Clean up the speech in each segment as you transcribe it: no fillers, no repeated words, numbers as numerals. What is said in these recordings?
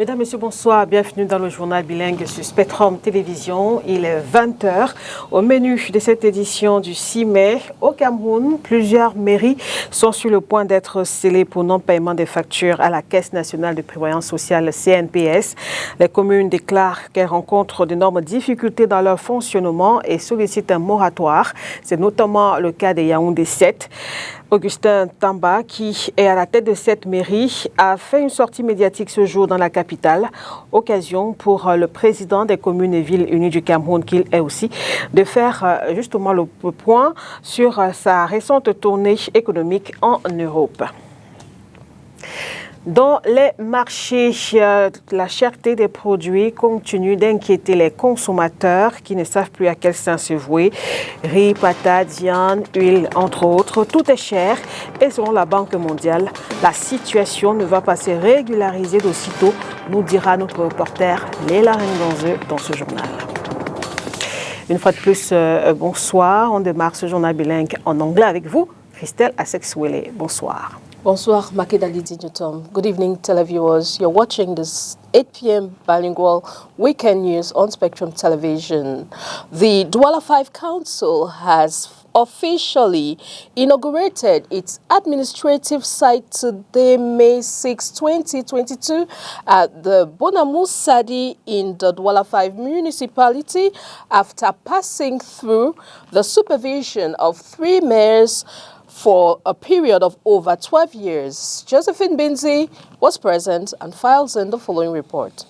Mesdames, Messieurs, bonsoir. Bienvenue dans le journal bilingue sur Spectrum Télévision. Il est 20h. Au menu de cette édition du 6 mai, au Cameroun, plusieurs mairies sont sur le point d'être scellées pour non-paiement des factures à la Caisse nationale de prévoyance sociale CNPS. Les communes déclarent qu'elles rencontrent d'énormes difficultés dans leur fonctionnement et sollicitent un moratoire. C'est notamment le cas de Yaoundé 7. Augustin Tamba, qui est à la tête de cette mairie, a fait une sortie médiatique ce jour dans la capitale. Occasion pour le président des communes et villes unies du Cameroun, qu'il est aussi, de faire justement le point sur sa récente tournée économique en Europe. Dans les marchés, la cherté des produits continue d'inquiéter les consommateurs qui ne savent plus à quel sens se vouer. Riz, patates, viande, huile, entre autres, tout est cher. Et selon la Banque mondiale, la situation ne va pas se régulariser d'aussitôt, nous dira notre reporter Léla Rengonze dans ce journal. Une fois de plus, bonsoir. On démarre ce journal bilingue en anglais avec vous, Christelle Asexwele. Bonsoir. Bonsoir, Makedali Digitom. Good evening, televiewers. You're watching this 8 p.m. bilingual weekend news on Spectrum Television. The Douala 5 Council has officially inaugurated its administrative site today, May 6, 2022, at the Bonamou Sadi in the Douala 5 municipality after passing through the supervision of 3 mayors for a period of over 12 years. Josephine Binzi was present and files in the following report.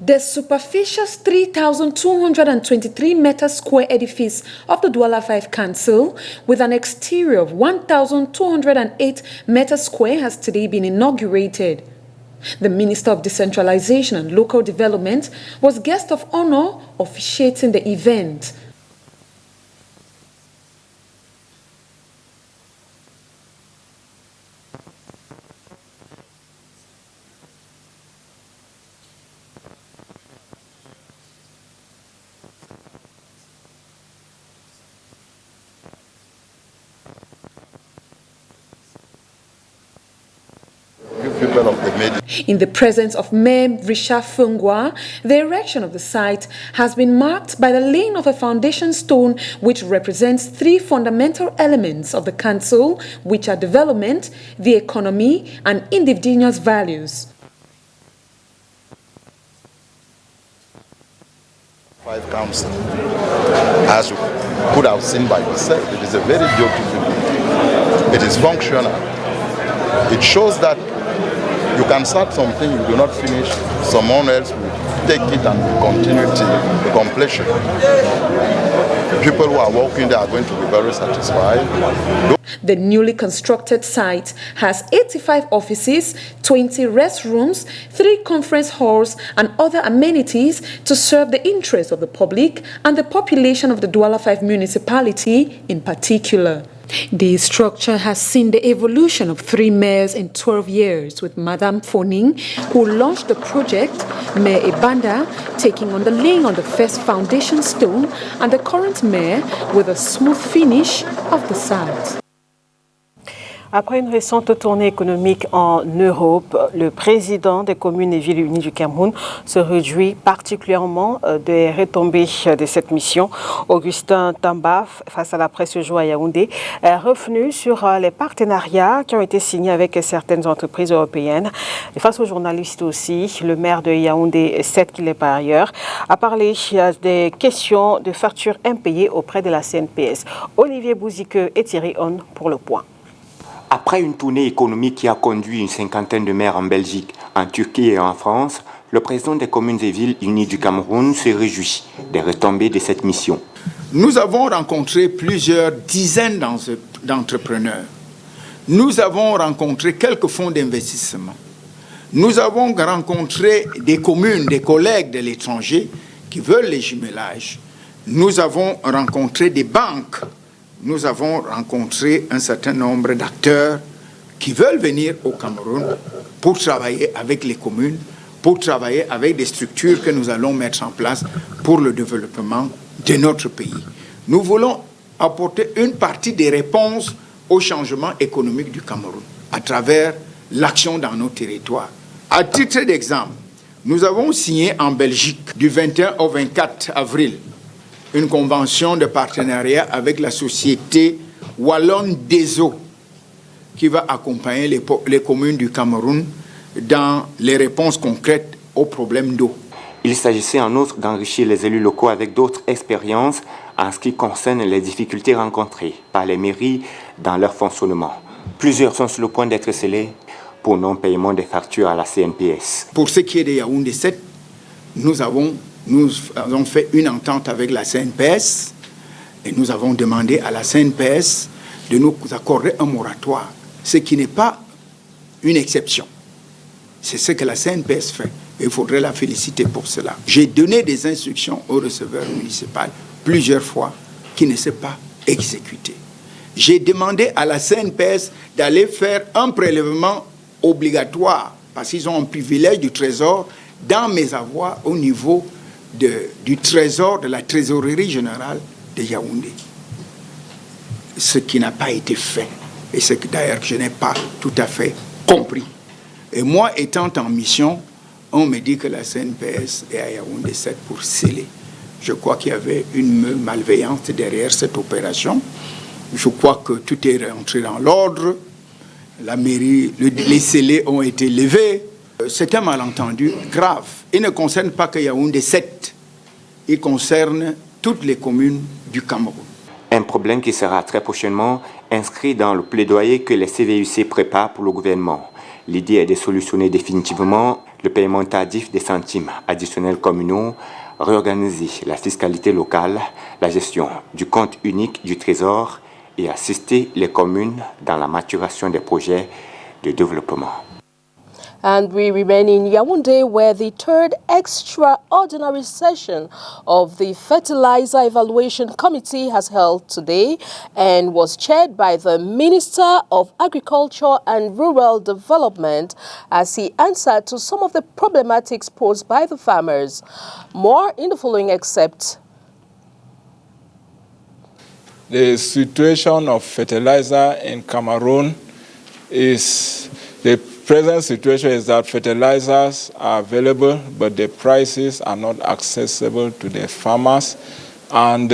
The superficial 3,223 meter square edifice of the Douala 5 Council, with an exterior of 1,208 meter square, has today been inaugurated. The Minister of Decentralization and Local Development was guest of honor officiating the event. In the presence of Mayor Richard Fungwa, the erection of the site has been marked by the laying of a foundation stone which represents 3 fundamental elements of the council, which are development, the economy, and indigenous values. 5 Council, as you could have seen by yourself, it is a very beautiful building. It is functional. It shows that you can start something you do not finish, someone else will take it and continue till the completion. People who are working there are going to be very satisfied. The newly constructed site has 85 offices, 20 restrooms, 3 conference halls and other amenities to serve the interests of the public and the population of the Douala 5 municipality in particular. The structure has seen the evolution of 3 mayors in 12 years, with Madame Foning, who launched the project, Mayor Ebanda taking on the laying on the first foundation stone, and the current mayor with a smooth finish of the site. Après une récente tournée économique en Europe, le président des communes et villes unies du Cameroun se réjouit particulièrement des retombées de cette mission. Augustin Tamba, face à la presse ce jour à Yaoundé, est revenu sur les partenariats qui ont été signés avec certaines entreprises européennes. Et face aux journalistes aussi, le maire de Yaoundé 7, qui l'est par ailleurs, a parlé des questions de factures impayées auprès de la CNPS. Olivier Bouzique et Thierry On pour le point. Après une tournée économique qui a conduit une 50aine de maires en Belgique, en Turquie et en France, le président des communes et villes unies du Cameroun se réjouit des retombées de cette mission. Nous avons rencontré plusieurs dizaines d'entrepreneurs. Nous avons rencontré quelques fonds d'investissement. Nous avons rencontré des communes, des collègues de l'étranger qui veulent les jumelages. Nous avons rencontré des banques. Nous avons rencontré un certain nombre d'acteurs qui veulent venir au Cameroun pour travailler avec les communes, pour travailler avec des structures que nous allons mettre en place pour le développement de notre pays. Nous voulons apporter une partie des réponses au changement économique du Cameroun à travers l'action dans nos territoires. À titre d'exemple, nous avons signé en Belgique du 21 au 24 avril une convention de partenariat avec la société Wallonne des Eaux qui va accompagner les communes du Cameroun dans les réponses concrètes aux problèmes d'eau. Il s'agissait en outre d'enrichir les élus locaux avec d'autres expériences en ce qui concerne les difficultés rencontrées par les mairies dans leur fonctionnement. Plusieurs sont sur le point d'être scellés pour non-paiement des factures à la CNPS. Pour ce qui est de Yaoundé 7, nous avons fait une entente avec la CNPS et nous avons demandé à la CNPS de nous accorder un moratoire, ce qui n'est pas une exception. C'est ce que la CNPS fait. Et il faudrait la féliciter pour cela. J'ai donné des instructions au receveur municipal plusieurs fois qui ne s'est pas exécuté. J'ai demandé à la CNPS d'aller faire un prélèvement obligatoire parce qu'ils ont un privilège du trésor dans mes avoirs au niveau du trésor de la trésorerie générale de Yaoundé. Ce qui n'a pas été fait et ce que d'ailleurs je n'ai pas tout à fait compris. Et moi étant en mission, on me dit que la CNPS est à Yaoundé 7 pour sceller. Je crois qu'il y avait une malveillance derrière cette opération. Je crois que tout est rentré dans l'ordre. La mairie, les scellés ont été levés. C'est un malentendu grave. Il ne concerne pas que Yaoundé 7. Il concerne toutes les communes du Cameroun. Un problème qui sera très prochainement inscrit dans le plaidoyer que les CVUC préparent pour le gouvernement. L'idée est de solutionner définitivement le paiement tardif des centimes additionnels communaux, réorganiser la fiscalité locale, la gestion du compte unique du Trésor et assister les communes dans la maturation des projets de développement. And we remain in Yaoundé, where the third extraordinary session of the Fertilizer Evaluation Committee has held today and was chaired by the Minister of Agriculture and Rural Development as he answered to some of the problematics posed by the farmers. More in the following excerpt. The situation of fertilizer in Cameroon is the present situation is that fertilizers are available, but the prices are not accessible to the farmers. And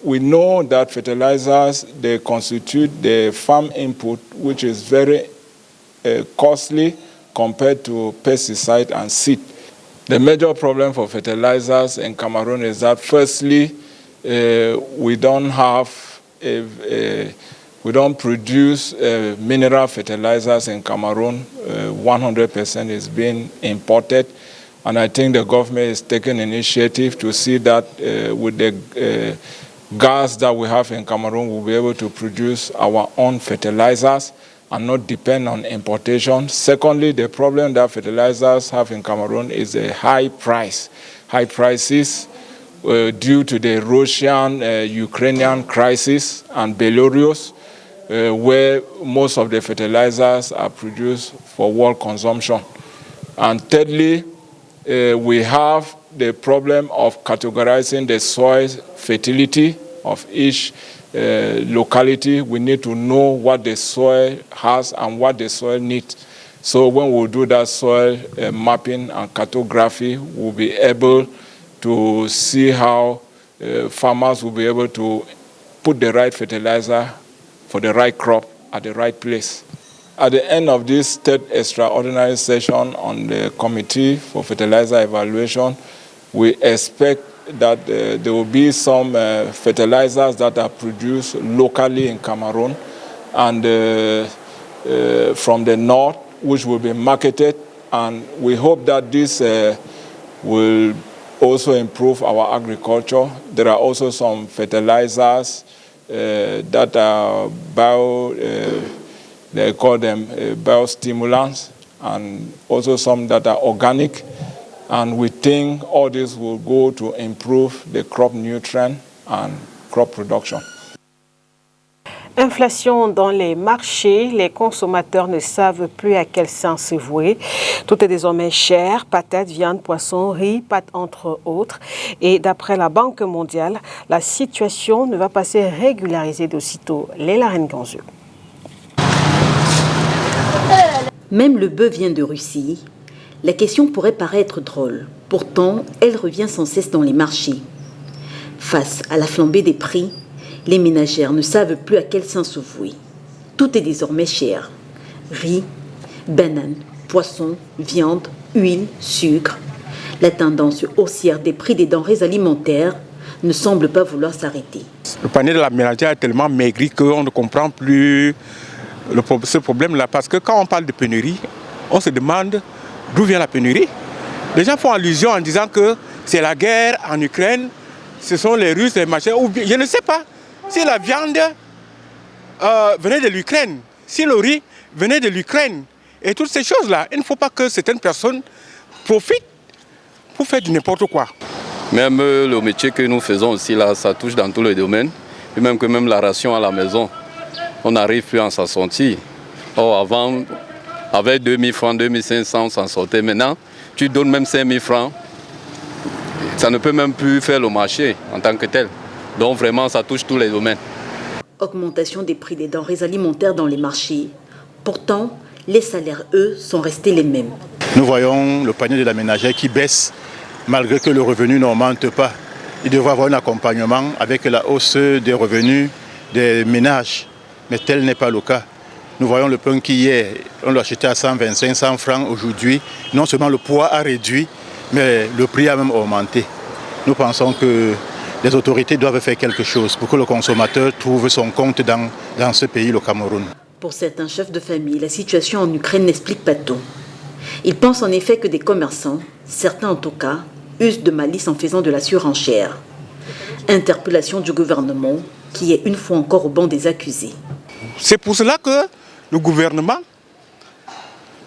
we know that fertilizers, they constitute the farm input, which is very costly compared to pesticide and seed. The major problem for fertilizers in Cameroon is that, firstly, we don't produce mineral fertilizers in Cameroon. 100% is being imported. And I think the government is taking initiative to see that with the gas that we have in Cameroon, we'll be able to produce our own fertilizers and not depend on importation. Secondly, the problem that fertilizers have in Cameroon is a high prices due to the Russian-Ukrainian crisis and Belarus, where most of the fertilizers are produced for world consumption. And thirdly, we have the problem of categorizing the soil fertility of each locality. We need to know what the soil has and what the soil needs. So when we do that soil mapping and cartography, we'll be able to see how farmers will be able to put the right fertilizer for the right crop at the right place. At the end of this third extraordinary session on the Committee for Fertilizer Evaluation, we expect that there will be some fertilizers that are produced locally in Cameroon and from the north, which will be marketed. And we hope that this will also improve our agriculture. There are also some fertilizers that are they call them biostimulants, and also some that are organic. And we think all this will go to improve the crop nutrient and crop production. Inflation dans les marchés, les consommateurs ne savent plus à quel sens se vouer. Tout est désormais cher, patates, viande, poisson, riz, pâtes entre autres. Et d'après la Banque mondiale, la situation ne va pas se régulariser d'aussitôt. Léla Renganzeu. Même le bœuf vient de Russie. La question pourrait paraître drôle, pourtant elle revient sans cesse dans les marchés. Face à la flambée des prix, les ménagères ne savent plus à quel sein se vouer. Tout est désormais cher. Riz, bananes, poissons, viande, huile, sucre. La tendance haussière des prix des denrées alimentaires ne semble pas vouloir s'arrêter. Le panier de la ménagère est tellement maigri qu'on ne comprend plus ce problème-là. Parce que quand on parle de pénurie, on se demande d'où vient la pénurie. Les gens font allusion en disant que c'est la guerre en Ukraine, ce sont les Russes, les machins, ou bien, je ne sais pas. Si la viande venait de l'Ukraine, si le riz venait de l'Ukraine, et toutes ces choses-là, il ne faut pas que certaines personnes profitent pour faire du n'importe quoi. Même le métier que nous faisons aussi, là, ça touche dans tous les domaines. Et même que même la ration à la maison, on n'arrive plus à s'en sortir. Or, avant, avec 2000 francs, 2500, on s'en sortait. Maintenant, tu donnes même 5000 francs. Ça ne peut même plus faire le marché en tant que tel. Donc vraiment, ça touche tous les domaines. Augmentation des prix des denrées alimentaires dans les marchés. Pourtant, les salaires, eux, sont restés les mêmes. Nous voyons le panier de la ménagère qui baisse malgré que le revenu n'augmente pas. Il devrait avoir un accompagnement avec la hausse des revenus des ménages. Mais tel n'est pas le cas. Nous voyons le pain qui hier, on l'achetait à 125, 100 francs aujourd'hui. Non seulement le poids a réduit, mais le prix a même augmenté. Nous pensons que les autorités doivent faire quelque chose pour que le consommateur trouve son compte dans ce pays, le Cameroun. Pour certains chefs de famille, la situation en Ukraine n'explique pas tout. Ils pensent en effet que des commerçants, certains en tout cas, usent de malice en faisant de la surenchère. Interpellation du gouvernement qui est une fois encore au banc des accusés. C'est pour cela que le gouvernement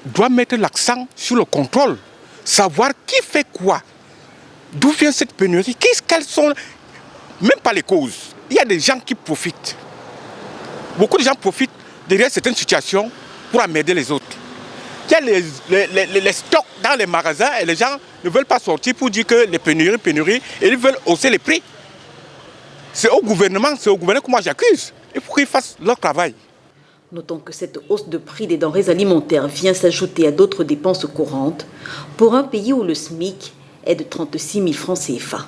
doit mettre l'accent sur le contrôle, savoir qui fait quoi, d'où vient cette pénurie, quelles sont, même pas les causes. Il y a des gens qui profitent. Beaucoup de gens profitent derrière certaines situations pour emmerder les autres. Il y a les stocks dans les magasins et les gens ne veulent pas sortir pour dire que les pénuries, et ils veulent hausser les prix. C'est au gouvernement que moi j'accuse. Il faut qu'ils fassent leur travail. Notons que cette hausse de prix des denrées alimentaires vient s'ajouter à d'autres dépenses courantes pour un pays où le SMIC est de 36 000 francs CFA.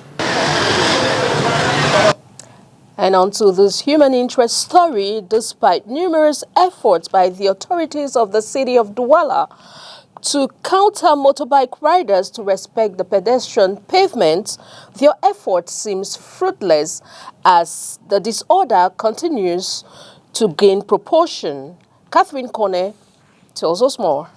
And on to this human interest story, despite numerous efforts by the authorities of the city of Douala to counter motorbike riders to respect the pedestrian pavement, their effort seems fruitless as the disorder continues to gain proportion. Catherine Kone tells us more.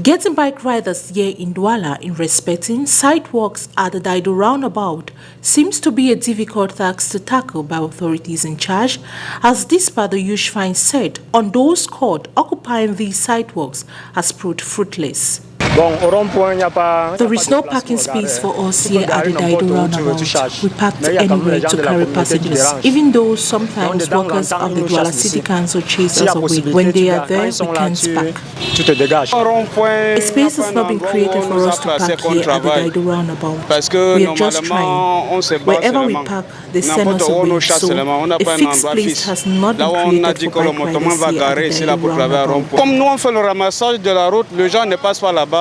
Getting bike riders here in Douala in respecting sidewalks at the Dido roundabout seems to be a difficult task to tackle by authorities in charge, as despite the huge fine set on those caught occupying these sidewalks has proved fruitless. There is no parking space for us here at the Dido roundabout. We parked anywhere to carry passengers, even though sometimes workers of the Douala City Council chase us away. When they are there, we can't park. A space has not been created for us to park here at the Dido roundabout. We are just trying. Wherever we park, they send us away, so a fixed place has not been created for bike riders here at the Dido roundabout.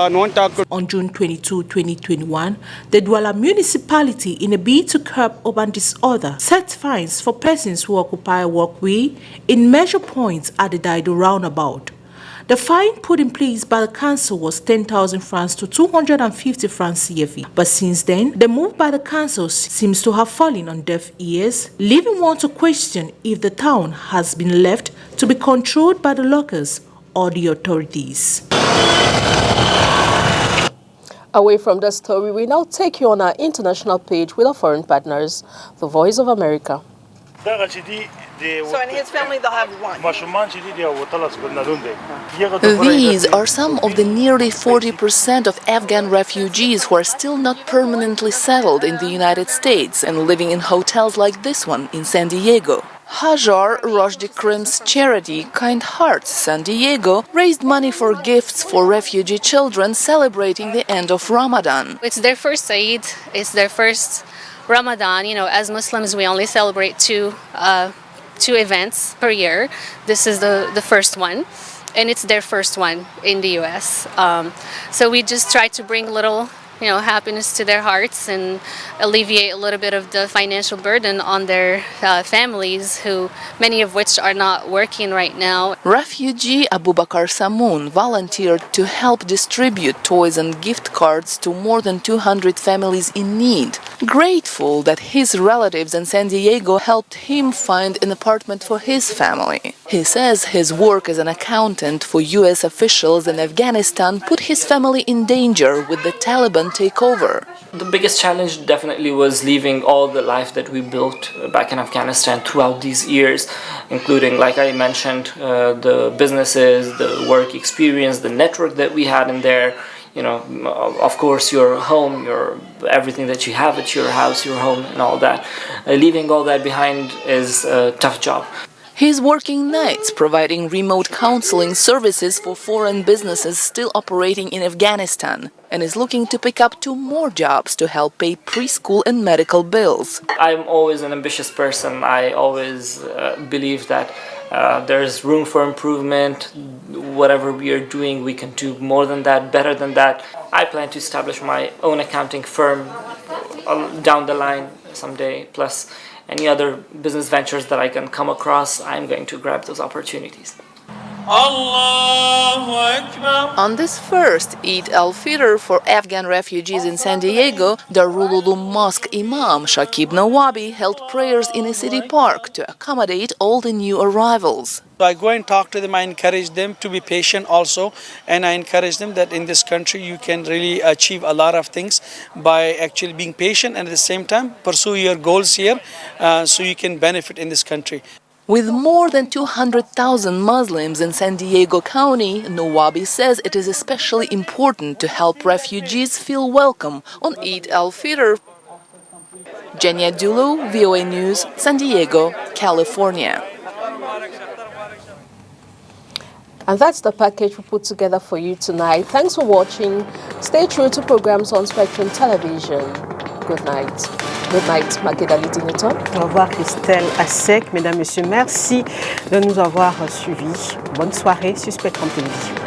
On June 22, 2021, the Douala municipality, in a bid to curb urban disorder, set fines for persons who occupy a walkway in measure points at the Dido roundabout. The fine put in place by the council was 10,000 francs to 250 francs CFA. But since then, the move by the council seems to have fallen on deaf ears, leaving one to question if the town has been left to be controlled by the locals or the authorities. Away from the story, we now take you on our international page with our foreign partners, the Voice of America. So in his family, they'll have one. These are some of the nearly 40% of Afghan refugees who are still not permanently settled in the United States and living in hotels like this one in San Diego. Hajar Rojdikrim's charity Kind Hearts San Diego raised money for gifts for refugee children celebrating the end of Ramadan. It's their first Eid, it's their first Ramadan. You know, as Muslims, we only celebrate two 2 events per year. This is the first one, and it's their first one in the US. So we just try to bring a little happiness to their hearts and alleviate a little bit of the financial burden on their families, who many of which are not working right now. Refugee Abubakar Samoun volunteered to help distribute toys and gift cards to more than 200 families in need, grateful that his relatives in San Diego helped him find an apartment for his family. He says his work as an accountant for U.S. officials in Afghanistan put his family in danger with the Taliban takeover. The biggest challenge definitely was leaving all the life that we built back in Afghanistan throughout these years, including, like I mentioned, the businesses, the work experience, the network that we had in there. Of course, your home, everything that you have at your house, your home, and all that. Leaving all that behind is a tough job. He's working nights, providing remote counseling services for foreign businesses still operating in Afghanistan, and is looking to pick up 2 more jobs to help pay preschool and medical bills. I'm always an ambitious person. I always believe that there's room for improvement. Whatever we are doing, we can do more than that, better than that. I plan to establish my own accounting firm down the line someday, plus any other business ventures that I can come across. I'm going to grab those opportunities. On this first Eid al-Fitr for Afghan refugees in San Diego, Darul Uloom Mosque Imam Shakib Nawabi held prayers in a city park to accommodate all the new arrivals. I go and talk to them, I encourage them to be patient also, and I encourage them that in this country you can really achieve a lot of things by actually being patient and at the same time pursue your goals here so you can benefit in this country. With more than 200,000 Muslims in San Diego County, Nawabi says it is especially important to help refugees feel welcome on Eid al-Fitr. Jenya Dulu, VOA News, San Diego, California. And that's the package we put together for you tonight. Thanks for watching. Stay true to programs on Spectrum Television. Good night. Good night, Makedali Dineton. Au revoir, Christelle Assec. Mesdames, Messieurs, merci de nous avoir suivis. Bonne soirée sur Spectrum Télévision.